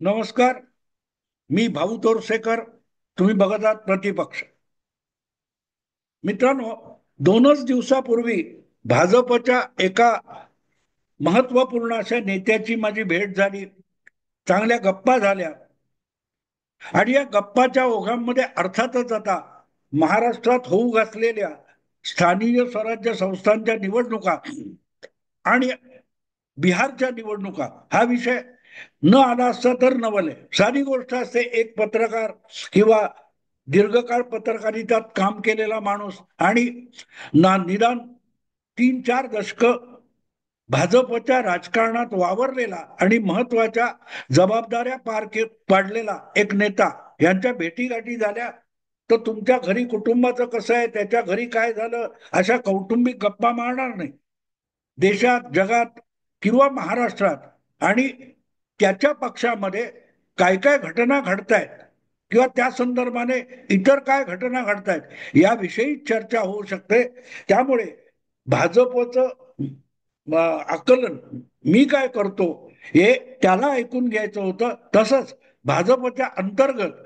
नमस्कार. मी भाऊ तोरसेकर. तुम्ही बघत आहात प्रतिपक्ष. मित्रांनो, 2च दिवसापूर्वी भाजपच्या एका महत्वपूर्ण अशा नेत्याची माझी भेट झाली. चांगल्या गप्पा झाल्या आणि या गप्पाच्या ओघामध्ये अर्थातच आता महाराष्ट्रात होऊ घातलेल्या स्थानिक स्वराज्य संस्थांच्या निवडणुका आणि बिहारच्या निवडणुका हा विषय न आला असता तर नवले. साधी गोष्ट असते, एक पत्रकार किंवा दीर्घकाळ पत्रकारितात काम केलेला माणूस आणि निदान 3-4 दशक भाजपच्या राजकारणात वावरलेला आणि महत्वाच्या जबाबदाऱ्या पाडलेला एक नेता यांच्या भेटीगाठी झाल्या. तर तुमच्या घरी कुटुंबाचं कसं आहे, त्याच्या घरी काय झालं, अशा कौटुंबिक गप्पा मारणार नाही. देशात, जगात किंवा महाराष्ट्रात आणि त्याच्या पक्षामध्ये काय काय घटना घडतायत किंवा त्या संदर्भाने इतर काय घटना घडतायत याविषयी चर्चा होऊ शकते. त्यामुळे भाजपचं आकलन मी काय करतो हे त्याला ऐकून घ्यायचं होतं. तसंच भाजपच्या अंतर्गत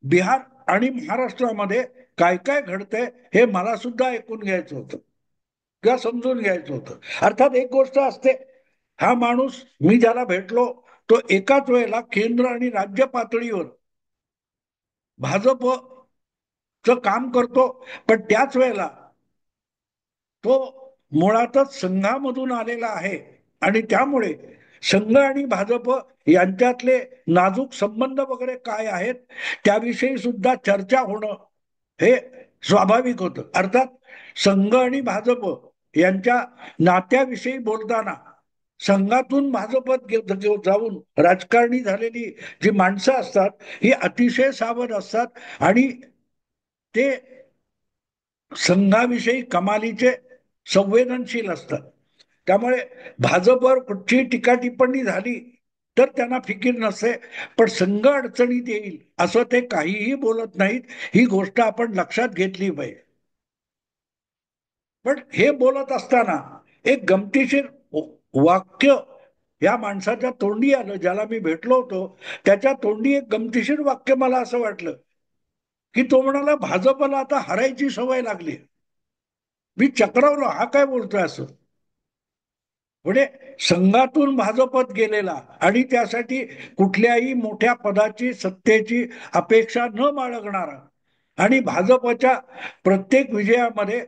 बिहार आणि महाराष्ट्रामध्ये काय काय घडतंय हे मला सुद्धा ऐकून घ्यायचं होतं किंवा समजून घ्यायचं होतं. अर्थात एक गोष्ट असते, हा माणूस मी ज्याला भेटलो तो एकाच वेळेला केंद्र आणि राज्य पातळीवर भाजपचं काम करतो, पण त्याच वेळेला तो मुळातच संघामधून आलेला आहे आणि त्यामुळे संघ आणि भाजप यांच्यातले नाजूक संबंध वगैरे काय आहेत त्याविषयी सुद्धा चर्चा होणं हे स्वाभाविक होतं. अर्थात संघ आणि भाजप यांच्या नात्याविषयी बोलताना संघातून भाजपत जाऊन राजकारणी झालेली जी माणसं असतात ही अतिशय सावध असतात आणि ते संघाविषयी कमालीचे संवेदनशील असतात. त्यामुळे भाजपवर कुठची टीका टिप्पणी झाली तर त्यांना फिकीर नसते, पण संघ अडचणीत येईल असं ते काहीही बोलत नाहीत. ही गोष्ट आपण लक्षात घेतली पाहिजे. पण हे बोलत असताना एक गमतीशीर वाक्य या माणसाच्या तोंडी आलं, ज्याला मी भेटलो होतो त्याच्या तोंडी एक गमतीशीर वाक्य मला असं वाटलं की तो म्हणाला, भाजपला आता हरायची सवय लागली. मी चक्रावलो, हा काय बोलतोय असं. म्हणजे संघातून भाजपत गेलेला आणि त्यासाठी कुठल्याही मोठ्या पदाची सत्तेची अपेक्षा न बाळगणारा आणि भाजपच्या प्रत्येक विजयामध्ये,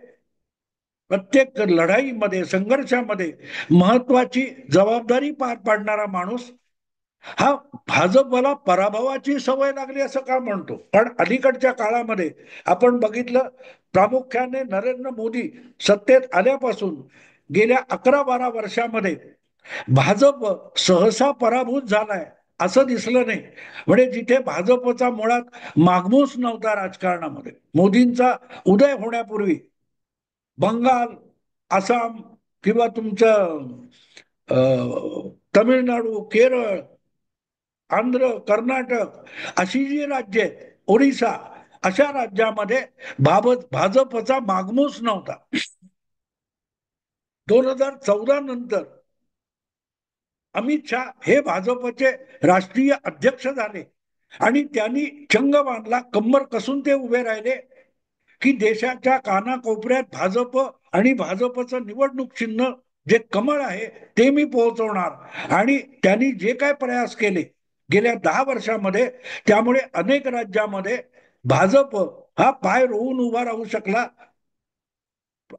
प्रत्येक लढाईमध्ये, संघर्षामध्ये महत्वाची जबाबदारी पार पाडणारा माणूस हा भाजपला पराभवाची सवय लागली असं का म्हणतो. कारण अलीकडच्या काळामध्ये आपण बघितलं, प्रामुख्याने नरेंद्र मोदी सत्तेत आल्यापासून गेल्या 11-12 वर्षामध्ये भाजप सहसा पराभूत झालाय असं दिसलं नाही. म्हणजे जिथे भाजपचा मुळात मागमूस नव्हता राजकारणामध्ये, मोदींचा उदय होण्यापूर्वी बंगाल, आसाम किंवा तुमचं तमिळनाडू, केरळ, आंध्र, कर्नाटक अशी जी राज्य आहेत, ओरिसा, अशा राज्यामध्ये भाजपचा मागमूस नव्हता. 2014 नंतर अमित शहा हे भाजपचे राष्ट्रीय अध्यक्ष झाले आणि त्यांनी चंग बांधला, कंबर कसून ते उभे राहिले की देशाच्या कानाकोपऱ्यात भाजप आणि भाजपचं निवडणूक चिन्ह जे कमळ आहे ते मी पोहोचवणार. आणि त्यांनी जे काय प्रयास केले गेल्या 10 वर्षामध्ये, त्यामुळे अनेक राज्यामध्ये भाजप हा पाय रोवून उभा राहू शकला.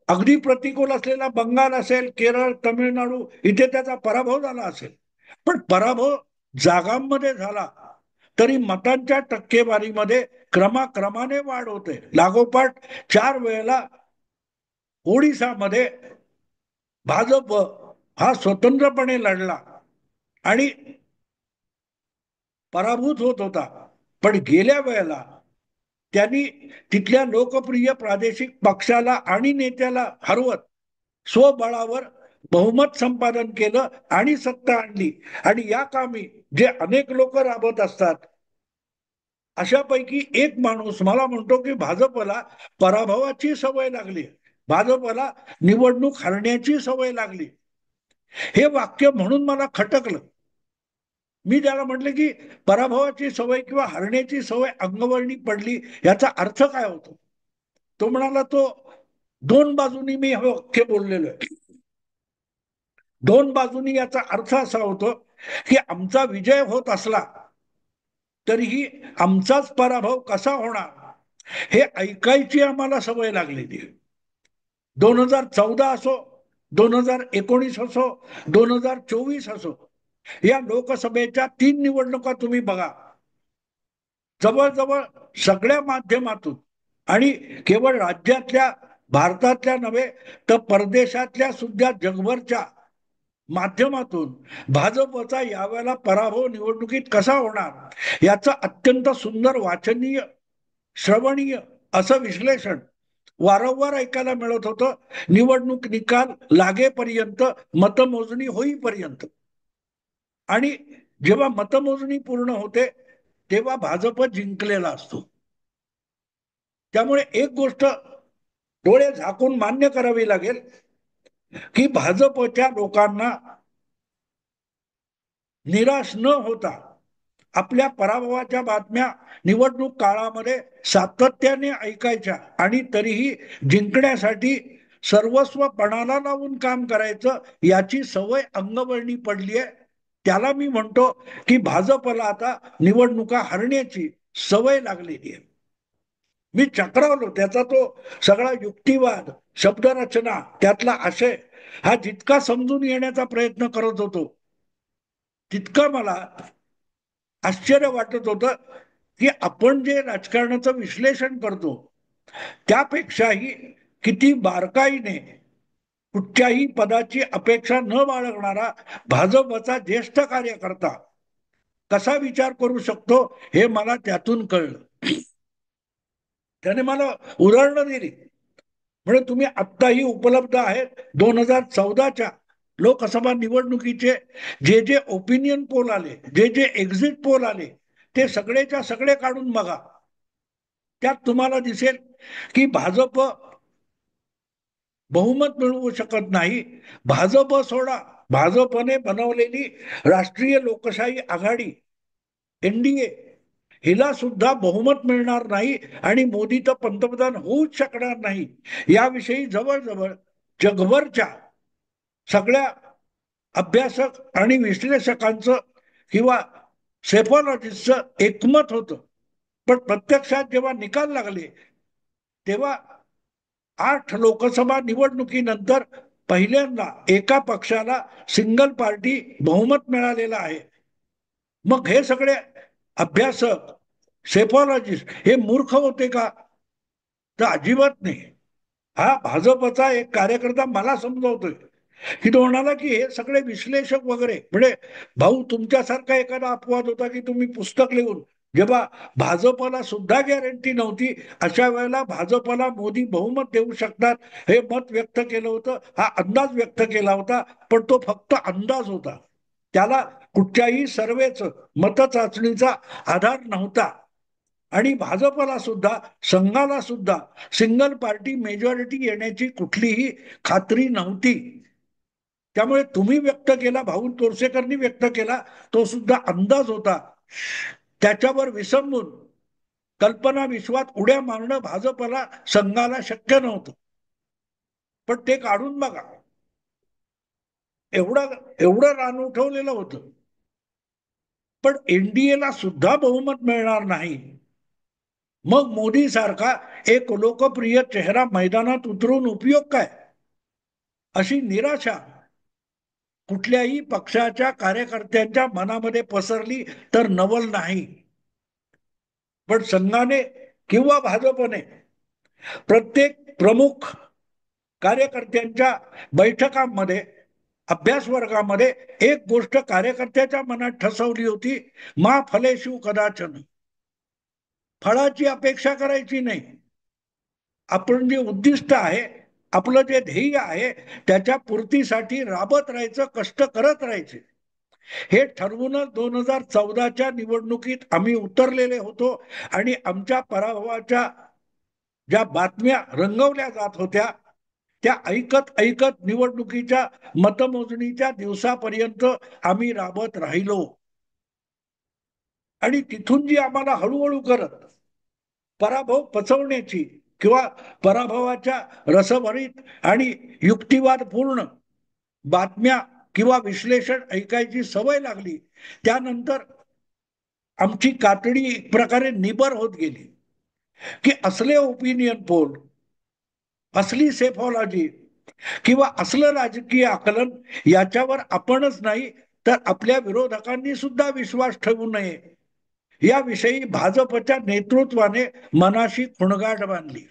अगदी प्रतिकूल असलेला बंगाल असेल, केरळ, तमिळनाडू इथे त्याचा पराभव झाला असेल, पण पराभव जागांमध्ये झाला तरी मतांच्या टक्केवारीमध्ये क्रमाक्रमाने वाढ होते. लागोपाठ 4 वेळेला ओडिसामध्ये भाजप हा स्वतंत्रपणे लढला आणि पराभूत होत होता. पण गेल्या वेळेला त्यांनी तिथल्या लोकप्रिय प्रादेशिक पक्षाला आणि नेत्याला हरवत स्वबळावर बहुमत संपादन केलं आणि सत्ता आणली. आणि या कामी जे अनेक लोक राबत असतात अशापैकी एक माणूस मला म्हणतो की भाजपला पराभवाची सवय लागली, भाजपला निवडणूक हरण्याची सवय लागली. हे वाक्य म्हणून मला खटकलं. मी त्याला म्हटलं की पराभवाची सवय किंवा हरण्याची सवय अंगवळणी पडली याचा अर्थ काय होतो. तो म्हणाला तो दोन बाजूनी मी हे वाक्य बोललेलो आहे. दोन बाजूनी याचा अर्थ असा होतो की आमचा विजय होत असला तरीही आमचाच पराभव कसा होणार हे ऐकायची आम्हाला सवय लागलेली आहे. 2014 असो, 2019 असो, 2024 असो, या लोकसभेच्या 3 निवडणुका तुम्ही बघा. जवळजवळ सगळ्या माध्यमातून आणि केवळ राज्यातल्या भारतातल्या नव्हे तर परदेशातल्या सुद्धा जगभरच्या माध्यमातून भाजपचा यावेळेला पराभव निवडणुकीत कसा होणार याचं अत्यंत सुंदर वाचनीय श्रवणीय असं विश्लेषण वारंवार ऐकायला मिळत होतं. निवडणूक निकाल लागेपर्यंत, मतमोजणी होईपर्यंत. आणि जेव्हा मतमोजणी पूर्ण होते तेव्हा भाजप जिंकलेला असतो. त्यामुळे एक गोष्ट डोळे झाकून मान्य करावी लागेल की भाजपच्या लोकांना निराश न होता आपल्या पराभवाच्या बातम्या निवडणूक काळामध्ये सातत्याने ऐकायच्या आणि तरीही जिंकण्यासाठी सर्वस्व पणाला लावून काम करायचं याची सवय अंगवळणी पडली आहे. त्याला मी म्हणतो की भाजपला आता निवडणुका हरण्याची सवय लागलेली आहे. मी चक्रावलो त्याचा तो सगळा युक्तिवाद, शब्दरचना, त्यातला आशय हा जितका समजून येण्याचा प्रयत्न करत होतो तितकं मला आश्चर्य वाटत होतं की आपण जे राजकारणाचं विश्लेषण करतो त्यापेक्षाही किती बारकाईने कुठच्याही पदाची अपेक्षा न बाळगणारा भाजपचा ज्येष्ठ कार्यकर्ता कसा विचार करू शकतो हे मला त्यातून कळलं. त्याने मला उदाहरणं दिली. म्हणजे तुम्ही आत्ताही उपलब्ध आहेत 2014च्या लोकसभा निवडणुकीचे जे जे ओपिनियन पोल आले, जे जे एक्झिट पोल आले ते सगळेच्या सगळे काढून बघा. त्यात तुम्हाला दिसेल की भाजप बहुमत मिळवू शकत नाही. भाजप सोडा, भाजपने बनवलेली राष्ट्रीय लोकशाही आघाडी एनडीए हिला सुद्धा बहुमत मिळणार नाही आणि मोदी तर पंतप्रधान होऊच शकणार नाही याविषयी जवळजवळ जगभरच्या सगळ्या अभ्यासक आणि विश्लेषकांचं किंवा सेफॉलॉजिस्टचं एकमत होतं. पण प्रत्यक्षात जेव्हा निकाल लागले तेव्हा 8 लोकसभा निवडणुकीनंतर पहिल्यांदा एका पक्षाला सिंगल पार्टी बहुमत मिळालेलं आहे. मग हे सगळे अभ्यासक, सेफॉलॉजिस्ट हे मूर्ख होते का? तर अजिबात नाही. हा भाजपचा एक कार्यकर्ता मला समजवतोय की तो म्हणाला की हे सगळे विश्लेषक वगैरे म्हणजे भाऊ तुमच्यासारखा एखादा अपवाद होता की तुम्ही पुस्तक लिहून जेव्हा भाजपला सुद्धा गॅरंटी नव्हती अशा वेळेला भाजपला मोदी बहुमत देऊ शकतात हे मत व्यक्त केलं होतं. हा अंदाज व्यक्त केला होता पण तो फक्त अंदाज होता. त्याला कुठच्याही सर्वेच मतचाचणीचा आधार नव्हता आणि भाजपला सुद्धा संघाला सुद्धा सिंगल पार्टी मेजॉरिटी येण्याची कुठलीही खात्री नव्हती. त्यामुळे तुम्ही व्यक्त केला, भाऊ तोरसेकरनी व्यक्त केला, तो सुद्धा अंदाज होता. त्याच्यावर विसंबून कल्पना विश्वात उड्या मारणं भाजपला संघाला शक्य नव्हतं. पण ते काढून बघा, एवढं एवढं रान उठवलेलं होतं. पण एनडीएला सुद्धा बहुमत मिळणार नाही. मग मोदी सारखा एक लोकप्रिय चेहरा मैदानात उतरून उपयोग काय? अशी निराशा कुठल्याही पक्षाच्या कार्यकर्त्यांच्या मनामध्ये पसरली तर नवल नाही. पण संघाने किंवा भाजपने प्रत्येक प्रमुख कार्यकर्त्यांच्या बैठकांमध्ये अभ्यास वर्गामध्ये एक गोष्ट कार्यकर्त्याच्या मनात ठसवली होती, मा फलेषु कदाचन. फळाची अपेक्षा करायची नाही. आपण जे उद्दिष्ट आहे, आपलं जे ध्येय आहे त्याच्या पूर्तीसाठी राबत राहायचं, कष्ट करत राहायचे. हे ठरवूनच 2014च्या निवडणुकीत आम्ही उतरलेले होतो आणि आमच्या पराभवाच्या ज्या बातम्या रंगवल्या जात होत्या त्या ऐकत ऐकत निवडणुकीच्या मतमोजणीच्या दिवसापर्यंत आम्ही राबत राहिलो. आणि तिथून जी आम्हाला हळूहळू करत पराभव पचवण्याची किंवा पराभवाच्या रसभरीत आणि युक्तिवाद पूर्ण बातम्या किंवा विश्लेषण ऐकायची सवय लागली, त्यानंतर आमची कातडी एक प्रकारे निबर होत गेली की असले ओपिनियन पोल, असली सेफॉलॉजी किंवा असलं राजकीय आकलन याच्यावर आपणच नाही तर आपल्या विरोधकांनी सुद्धा विश्वास ठेवू नये याविषयी भाजपच्या नेतृत्वाने मनाशी खुणगाठ बांधली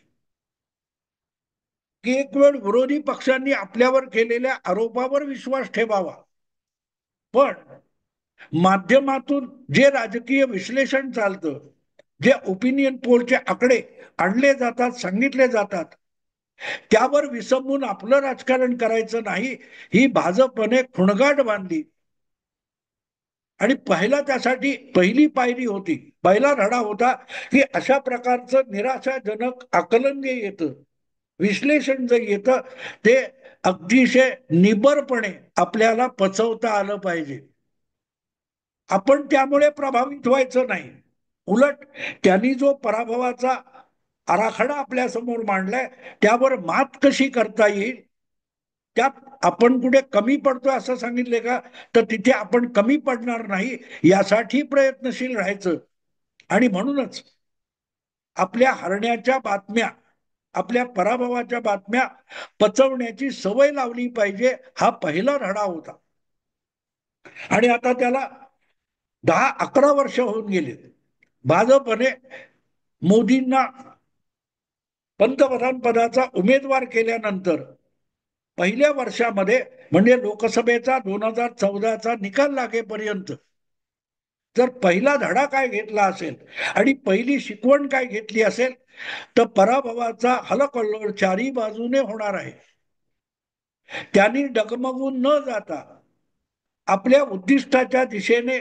की एक वेळ विरोधी पक्षांनी आपल्यावर केलेल्या आरोपावर विश्वास ठेवावा, पण माध्यमातून जे राजकीय विश्लेषण चालतं, जे ओपिनियन पोलचे आकडे आणले जातात, सांगितले जातात, त्यावर विसंबून आपलं राजकारण करायचं नाही ही भाजपने खुणगाठ बांधली. आणि त्यासाठी पहिली पायरी होती, पहिला धडा होता की अशा प्रकारचं निराशाजनक आकलन जे येतं, विश्लेषण जे येतं ते अतिशय निबरपणे आपल्याला पचवता आलं पाहिजे. आपण त्यामुळे प्रभावित व्हायचं नाही, उलट त्यांनी जो पराभवाचा आराखडा आपल्या समोर मांडलाय त्यावर मात कशी करता येईल, त्यात आपण कुठे कमी पडतोय असं सांगितले का, तर तिथे आपण कमी पडणार नाही यासाठी प्रयत्नशील राहायचं. आणि म्हणूनच आपल्या हरण्याच्या बातम्या, आपल्या पराभवाच्या बातम्या पचवण्याची सवय लावली पाहिजे, हा पहिला धडा होता. आणि आता त्याला 10-11 वर्ष होऊन गेले. भाजपने मोदींना पंतप्रधान पदाचा उमेदवार केल्यानंतर पहिल्या वर्षामध्ये म्हणजे लोकसभेचा 2014चा निकाल लागेपर्यंत जर पहिला धडा काय घेतला असेल आणि पहिली शिकवण काय घेतली असेल तर पराभवाचा हलकल्लोळ चारी बाजूने होणार आहे. त्यांनी डगमगून न जाता आपल्या उद्दिष्टाच्या दिशेने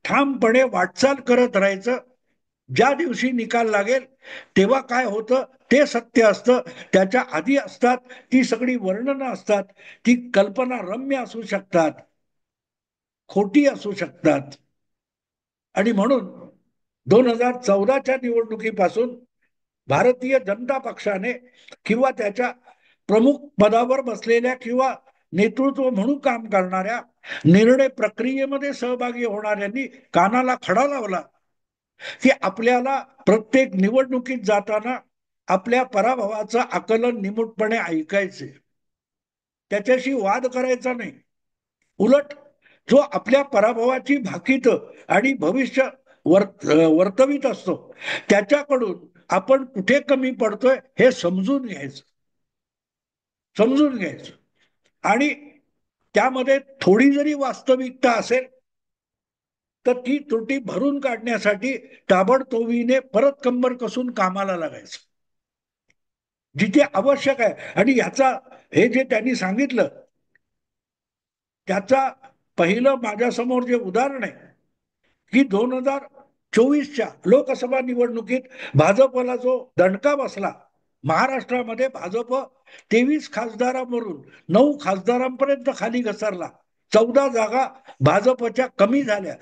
ठामपणे वाटचाल करत राहायचं. ज्या दिवशी निकाल लागेल तेव्हा काय होतं ते सत्य असतं, त्याच्या आधी असतात ती सगळी वर्णनं असतात, ती कल्पना रम्य असू शकतात, खोटी असू शकतात. आणि म्हणून 2014च्या निवडणुकीपासून भारतीय जनता पक्षाने किंवा त्याच्या प्रमुख पदावर बसलेल्या किंवा नेतृत्व म्हणून काम करणाऱ्या, निर्णय प्रक्रियेमध्ये सहभागी होणाऱ्यांनी कानाला खडा लावला की आपल्याला प्रत्येक निवडणुकीत जाताना आपल्या पराभवाचं आकलन निमूटपणे ऐकायचे, त्याच्याशी वाद करायचा नाही. उलट जो आपल्या पराभवाची भाकीत आणि भविष्य वर्तवित असतो त्याच्याकडून आपण कुठे कमी पडतोय हे समजून घ्यायचं आणि त्यामध्ये थोडी जरी वास्तविकता असेल तर ती त्रुटी भरून काढण्यासाठी ताबडतोबीने परत कंबर कसून कामाला लागायचं जिथे आवश्यक आहे. आणि ह्याचा हे जे त्यांनी सांगितलं त्याचा पहिलं माझ्यासमोर जे उदाहरण आहे की 2024च्या लोकसभा निवडणुकीत भाजपला जो दणका बसला, महाराष्ट्रामध्ये भाजप 23 खासदारांवरून 9 खासदारांपर्यंत खाली घसरला, 14 जागा भाजपच्या कमी झाल्या.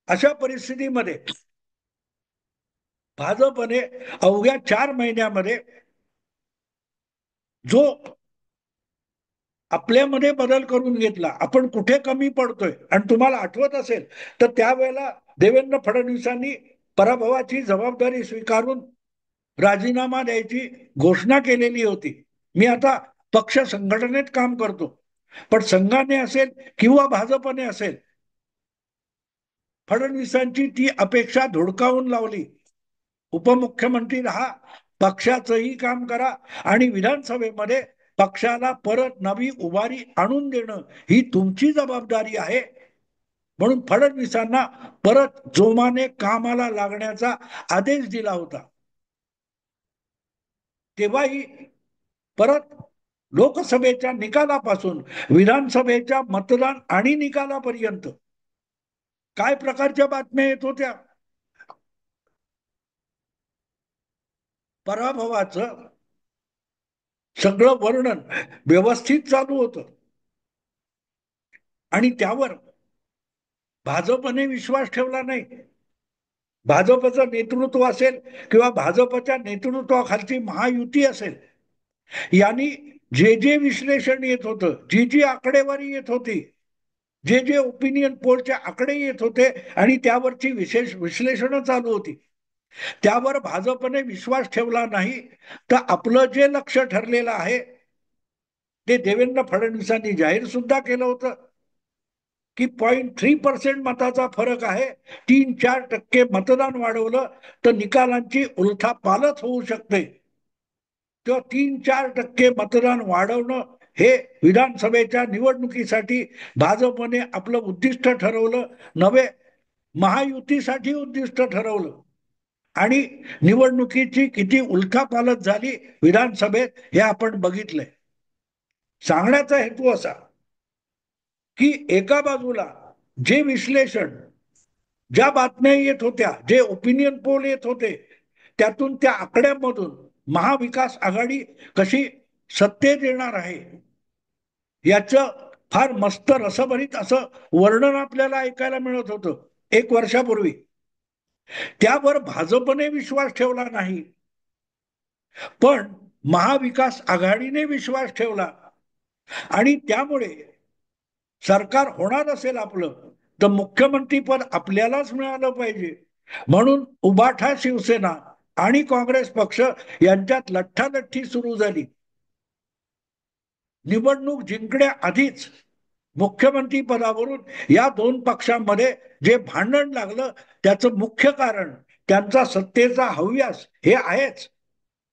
अशा परिस्थितीमध्ये भाजपने अवघ्या 4 महिन्यामध्ये जो आपल्यामध्ये बदल करून घेतला, आपण कुठे कमी पडतोय. आणि तुम्हाला आठवत असेल तर त्यावेळेला देवेंद्र फडणवीसांनी पराभवाची जबाबदारी स्वीकारून राजीनामा द्यायची घोषणा केलेली होती. मी आता पक्ष संघटनेत काम करतो, पण संघाने असेल किंवा भाजपने असेल, फडणवीसांची ती अपेक्षा धुडकावून लावली. उपमुख्यमंत्री राहा, पक्षाचंही काम करा आणि विधानसभेमध्ये पक्षाला परत नवी उभारी आणून देणं ही तुमची जबाबदारी आहे. म्हणून फडणवीसांना परत जोमाने कामाला लागण्याचा आदेश दिला होता. तेव्हाही परत लोकसभेच्या निकालापासून विधानसभेच्या मतदान आणि निकालापर्यंत काय प्रकारच्या बातम्या येत होत्या, पराभवाचं सगळं वर्णन व्यवस्थित चालू होतं. आणि त्यावर भाजपने विश्वास ठेवला नाही. भाजपचं नेतृत्व असेल किंवा भाजपच्या नेतृत्वाखालची महायुती असेल, यांनी जे जे विश्लेषण येत होतं, जी जी आकडेवारी येत होती, जे जे ओपिनियन पोलचे आकडे येत होते आणि त्यावरची विशेष विश्लेषणं चालू होती, त्यावर भाजपने विश्वास ठेवला नाही. तर आपलं जे लक्ष ठरलेलं आहे ते देवेंद्र फडणवीसांनी जाहीर सुद्धा केलं होतं की 0.3% मताचा फरक आहे, 3-4% मतदान वाढवलं तर निकालांची उलथापालथ होऊ शकते. तेव्हा 3-4% मतदान वाढवणं हे विधानसभेच्या निवडणुकीसाठी भाजपने आपलं उद्दिष्ट ठरवलं नव्हे, महायुतीसाठी उद्दिष्ट ठरवलं. आणि निवडणुकीची किती उलथापालथ झाली विधानसभेत हे आपण बघितलंय. सांगण्याचा हेतू असा की एका बाजूला जे विश्लेषण, ज्या बातम्या येत होत्या, जे ओपिनियन पोल येत होते, त्यातून त्या आकड्यांमधून महाविकास आघाडी कशी सत्तेत येणार आहे याचं फार मस्त रसभरीत असं वर्णन आपल्याला ऐकायला मिळत होतं 1 वर्षापूर्वी. त्यावर भाजपने विश्वास ठेवला नाही, पण महाविकास आघाडीने विश्वास ठेवला. आणि त्यामुळे सरकार होणार असेल आपलं तर मुख्यमंत्रीपद आपल्यालाच मिळालं पाहिजे म्हणून उबाठा शिवसेना आणि काँग्रेस पक्ष यांच्यात लठ्ठालठ्ठी सुरू झाली. निवडणूक जिंकण्याआधीच मुख्यमंत्री पदावरून या दोन पक्षांमध्ये जे भांडण लागलं त्याचं मुख्य कारण त्यांचा सत्तेचा हव्यास हे आहेच,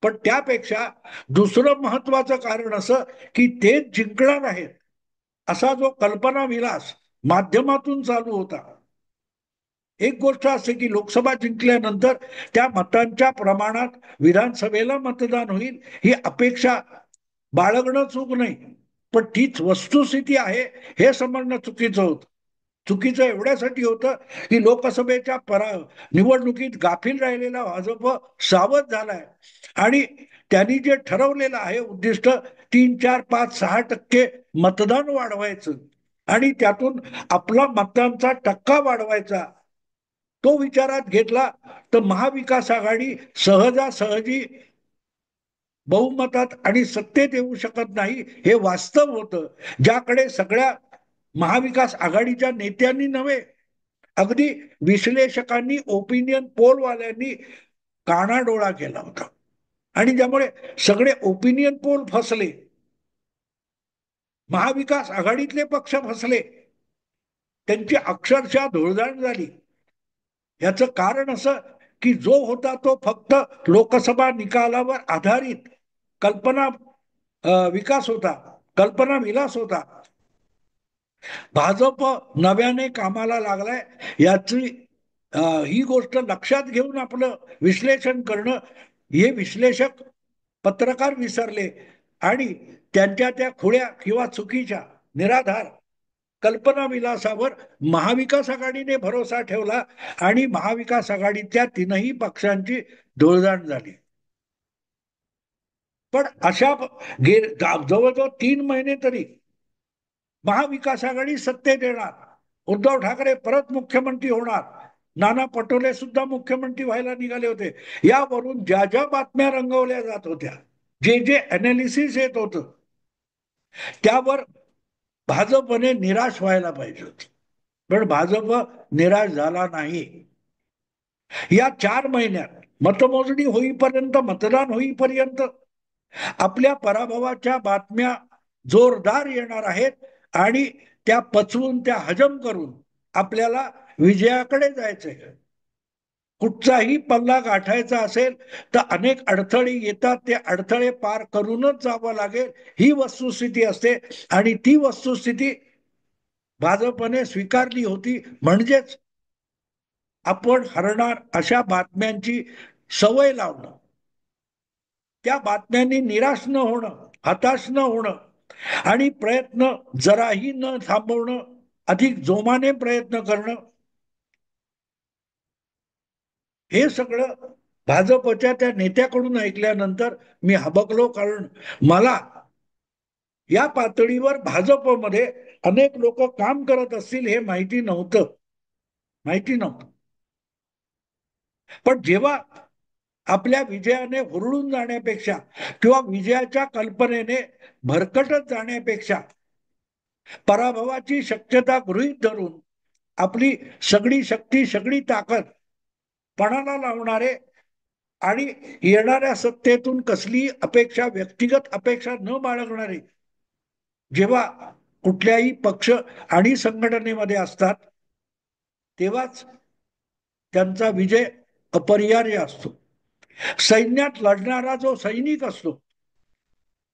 पण त्यापेक्षा दुसरं महत्वाचं कारण असं की तेच जिंकणार आहेत असा जो कल्पना विलास माध्यमातून चालू होता. एक गोष्ट असते की लोकसभा जिंकल्यानंतर त्या मतांच्या प्रमाणात विधानसभेला मतदान होईल ही अपेक्षा बाळगणं चूक नाही, पण तीच वस्तुस्थिती आहे हे समजणं चुकीचं होतं. चुकीचं एवढ्यासाठी होतं की लोकसभेच्या निवडणुकीत गाफील राहिलेला भाजप सावध झालाय आणि त्यांनी जे ठरवलेलं आहे उद्दिष्ट 3-4-5-6% मतदान वाढवायचं आणि त्यातून आपला मतदानचा टक्का वाढवायचा, तो विचारात घेतला तर महाविकास आघाडी सहजासहजी बहुमतात आणि सत्तेत येऊ शकत नाही हे वास्तव होतं, ज्याकडे सगळ्या महाविकास आघाडीच्या नेत्यांनी नव्हे, अगदी विश्लेषकांनी, ओपिनियन पोलवाल्यांनी कानाडोळा केला होता. आणि त्यामुळे सगळे ओपिनियन पोल फसले, महाविकास आघाडीतले पक्ष फसले, त्यांची अक्षरशः धुळदाण झाली. याचं कारण असं की जो होता तो फक्त लोकसभा निकालावर आधारित कल्पना विकास होता, कल्पना विलास होता. भाजप नव्याने कामाला लागलाय याची ही गोष्ट लक्षात घेऊन आपलं विश्लेषण करणं हे विश्लेषक पत्रकार विसरले आणि त्यांच्या त्या खुळ्या किंवा चुकीच्या निराधार कल्पना विलासावर महाविकास आघाडीने भरोसा ठेवला आणि महाविकास आघाडीच्या तीनही पक्षांची धुळदाण झाली. पण अशा जवळजवळ 3 महिने तरी महाविकास आघाडी सत्तेत येणार, उद्धव ठाकरे परत मुख्यमंत्री होणार, नाना पटोले सुद्धा मुख्यमंत्री व्हायला निघाले होते, यावरून ज्या ज्या बातम्या रंगवल्या जात होत्या, जे जे अनालिसिस येत होतं, त्यावर भाजपने निराश व्हायला पाहिजे होते, पण भाजप निराश झाला नाही. या 4 महिन्यात मतमोजणी होईपर्यंत, मतदान होईपर्यंत आपल्या पराभवाच्या बातम्या जोरदार येणार आहेत आणि त्या पचवून, त्या हजम करून आपल्याला विजयाकडे जायचंय. कुठचाही पल्ला गाठायचा असेल तर अनेक अडथळे येतात, ते अडथळे पार करूनच जावं लागेल ही वस्तुस्थिती असते आणि ती वस्तुस्थिती भाजपने स्वीकारली होती. म्हणजेच आपण हरणार अशा बातम्यांची सवय लावणं, त्या बातम्यांनी निराश न होणं, हताश न होणं आणि प्रयत्न जराही न थांबवणं, अधिक जोमाने प्रयत्न करणं, हे सगळं भाजपच्या त्या नेत्याकडून ऐकल्यानंतर मी हबकलो. कारण मला या पातळीवर भाजपमध्ये अनेक लोक काम करत असतील हे माहिती नव्हतं. माहिती नव्हतं. पण जेव्हा आपल्या विजयाने हुरळून जाण्यापेक्षा किंवा विजयाच्या कल्पनेने भरकटत जाण्यापेक्षा पराभवाची शक्यता गृहीत धरून आपली सगळी शक्ती सगळी ताकद पणाला लावणारे आणि येणाऱ्या सत्तेतून कसली अपेक्षा व्यक्तिगत अपेक्षा न बाळगणारे जेव्हा कुठल्याही पक्ष आणि संघटनेमध्ये असतात तेव्हाच त्यांचा विजय अपरिहार्य असतो. सैन्यात लढणारा जो सैनिक असतो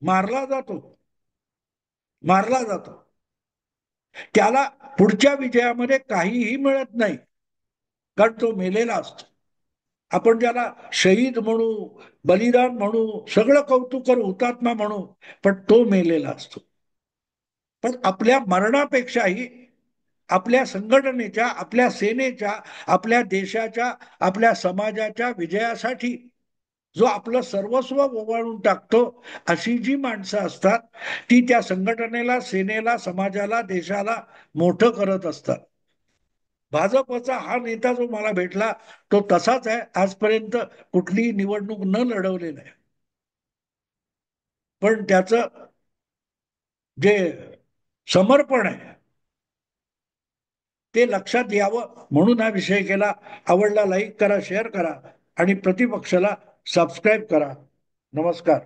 मारला जातो, मारला जातो, त्याला पुढच्या विजयामध्ये काहीही मिळत नाही, कारण तो मेलेला असतो. आपण ज्याला शहीद म्हणू, बलिदान म्हणू, सगळं कौतुक करू, हुतात्मा म्हणू, पण तो मेलेला असतो. पण आपल्या मरणापेक्षाही आपल्या संघटनेच्या, आपल्या सेनेच्या, आपल्या देशाच्या, आपल्या समाजाच्या विजयासाठी जो आपलं सर्वस्व ओवाळून टाकतो अशी जी माणसं असतात ती त्या संघटनेला, सेनेला, समाजाला, देशाला मोठं करत असतात. भाजपचा हा नेता जो मला भेटला तो तसाच आहे, आजपर्यंत कुठलीही निवडणूक न लढवलेला आहे. पण त्याचं जे समर्पण आहे ते लक्षात यावं म्हणून हा विषय केला. आवडला लाईक करा, शेअर करा आणि प्रतिपक्षाला सबस्क्राईब करा. नमस्कार.